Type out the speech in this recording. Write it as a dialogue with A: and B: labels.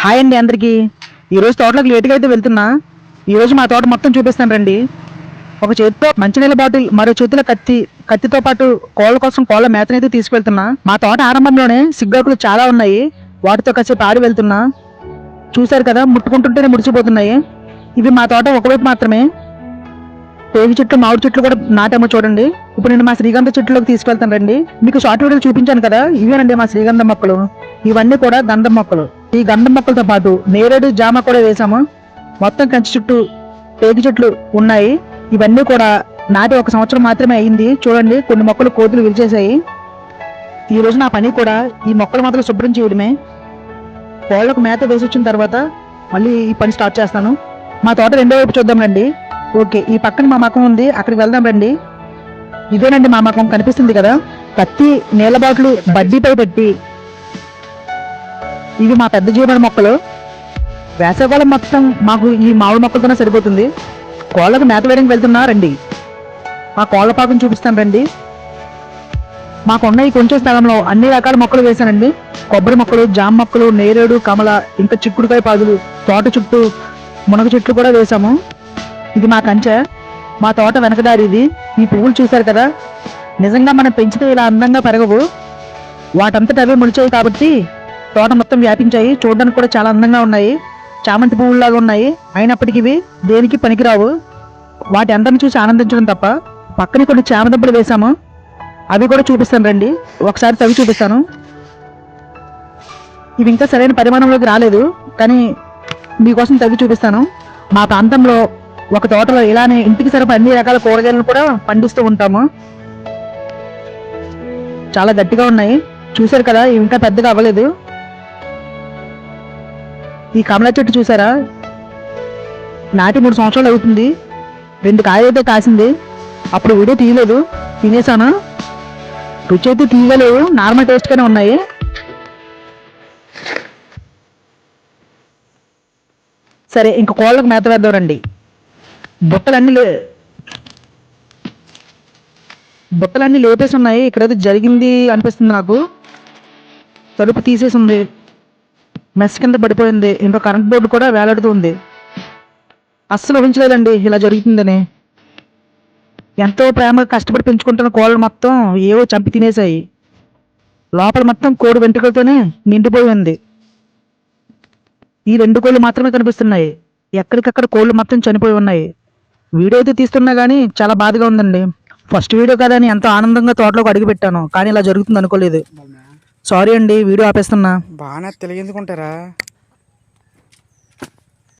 A: Hi అండి అందరికీ. ఈరోజు తోటలోకి లేట్గా అయితే వెళ్తున్నా. ఈరోజు మా తోట మొత్తం చూపిస్తాను రండి. ఒక చేతితో మంచినీళ్ళ బాటిల్, మరో చేతిలో కత్తితో పాటు కోళ్ళ కోసం కోళ్ళ మేతనైతే తీసుకెళ్తున్నా. మా తోట ఆరంభంలోనే సిగ్గాకులు చాలా ఉన్నాయి. వాటితో కాసేపు ఆడి వెళ్తున్నా. చూశారు కదా, ముట్టుకుంటుంటేనే ముడిచిపోతున్నాయి. ఇవి మా తోట ఒకవైపు మాత్రమే. తేగి చెట్లు, మామిడి చెట్లు కూడా నాటామో చూడండి. ఇప్పుడు నేను మా శ్రీగంధ చెట్లులోకి తీసుకెళ్తాను రండి. మీకు షార్ట్ వీడియోలు చూపించాను కదా, ఇవేనండి మా శ్రీగంధం మొక్కలు. ఇవన్నీ కూడా గంధం మొక్కలు. ఈ గంధం మొక్కలతో పాటు నేరేడు, జామ కూడా వేసాము. మొత్తం కంచి చుట్టూ తేగి చెట్లు ఉన్నాయి. ఇవన్నీ కూడా నాటి 1 సంవత్సరం మాత్రమే అయింది. చూడండి, కొన్ని మొక్కలు కోతులు విరిచేశాయి. ఈ రోజు నా పని కూడా ఈ మొక్కలు మాత్రం శుభ్రం చేయడమే. కోళ్లకు మేత వేసి వచ్చిన తర్వాత మళ్ళీ ఈ పని స్టార్ట్ చేస్తాను. మా తోట రెండో వైపు చూద్దాం రండి. ఓకే, ఈ పక్కన మా మకం ఉంది, అక్కడికి వెళ్దాం రండి. ఇదేనండి మా మకం, కనిపిస్తుంది కదా. కత్తి, నీళ్ళ బాట్లు బడ్డీపై పెట్టి, ఇవి మా పెద్ద జీవన మొక్కలు. వేసవికాలం మొత్తం మాకు ఈ మామిడి మొక్కలతోనే సరిపోతుంది. కోళ్ళకు మేత వేయడానికి వెళ్తున్నా రండి. మా కోళ్ళ పాకం చూపిస్తాను రండి. మాకున్న ఈ కొంచెం స్థలంలో అన్ని రకాల మొక్కలు వేశానండి. కొబ్బరి మొక్కలు, జామ మొక్కలు, నేరేడు, కమల, ఇంకా చిక్కుడుకాయ పాదులు, తోట చుట్టూ మునగ చెట్లు కూడా వేశాము. ఇది మా కంచె. మా తోట వెనకదారి ఇది. ఈ పువ్వులు చూశారు కదా, నిజంగా మనం పెంచితే ఇలా అందంగా పెరగవు. వాటంతట అవే మొలిచాయి కాబట్టి తోట మొత్తం వ్యాపించాయి. చూడడానికి కూడా చాలా అందంగా ఉన్నాయి. చామంతి పువ్వుల్లాగా ఉన్నాయి. అయినప్పటికీ ఇవి దేనికి పనికిరావు. వాటి అందరిని చూసి ఆనందించడం తప్ప. పక్కన కొన్ని చామదుంపలు వేశాము, అవి కూడా చూపిస్తాను రండి. ఒకసారి తవి చూపిస్తాను. ఇవి ఇంకా సరైన పరిమాణంలోకి రాలేదు, కానీ మీకోసం తవి చూపిస్తాను. మా ప్రాంతంలో ఒక తోటలో ఇలానే ఇంటికి సరిపడా అన్ని రకాల కూరగాయలను కూడా పండిస్తూ ఉంటాము. చాలా గట్టిగా ఉన్నాయి. చూశారు కదా, ఇవి ఇంకా పెద్దగా అవ్వలేదు. ఈ కమల చెట్టు చూసారా, నాటి 3 సంవత్సరాలు అవుతుంది. 2 కాయలు అయితే కాసింది. అప్పుడు వీడియో తీయలేదు, తినేసాను. రుచి అయితే తీయలేవు, నార్మల్ టేస్ట్గానే ఉన్నాయి. సరే, ఇంక కోళ్ళకు మేత వేద్దాం రండి. బుట్టలన్నీ లేపేసి ఉన్నాయి. ఇక్కడైతే జరిగింది అనిపిస్తుంది నాకు. తలుపు తీసేసి ఉంది, మెస్ కింద పడిపోయింది. ఇంకో కరెంట్ బోర్డు కూడా వేలాడుతూ ఉంది. అస్సలు ఊహించలేదండి ఇలా జరుగుతుందని. ఎంతో ప్రేమగా కష్టపడి పెంచుకుంటున్న కోళ్ళు మొత్తం ఏవో చంపి తినేసాయి. లోపల మొత్తం కోడి వెంట్రుకలతోనే నిండిపోయి ఉంది. ఈ 2 కోళ్ళు మాత్రమే కనిపిస్తున్నాయి. ఎక్కడికక్కడ కోళ్ళు మొత్తం చనిపోయి ఉన్నాయి. వీడియో అయితే తీస్తున్నా కానీ చాలా బాధగా ఉందండి. ఫస్ట్ వీడియో కదా అని ఎంతో ఆనందంగా తోటలోకి అడుగు పెట్టాను, కానీ ఇలా జరుగుతుంది అనుకోలేదు. సారీ అండి, వీడియో ఆపేస్తున్నా.
B: బాగానే తెలియదుకుంటారా.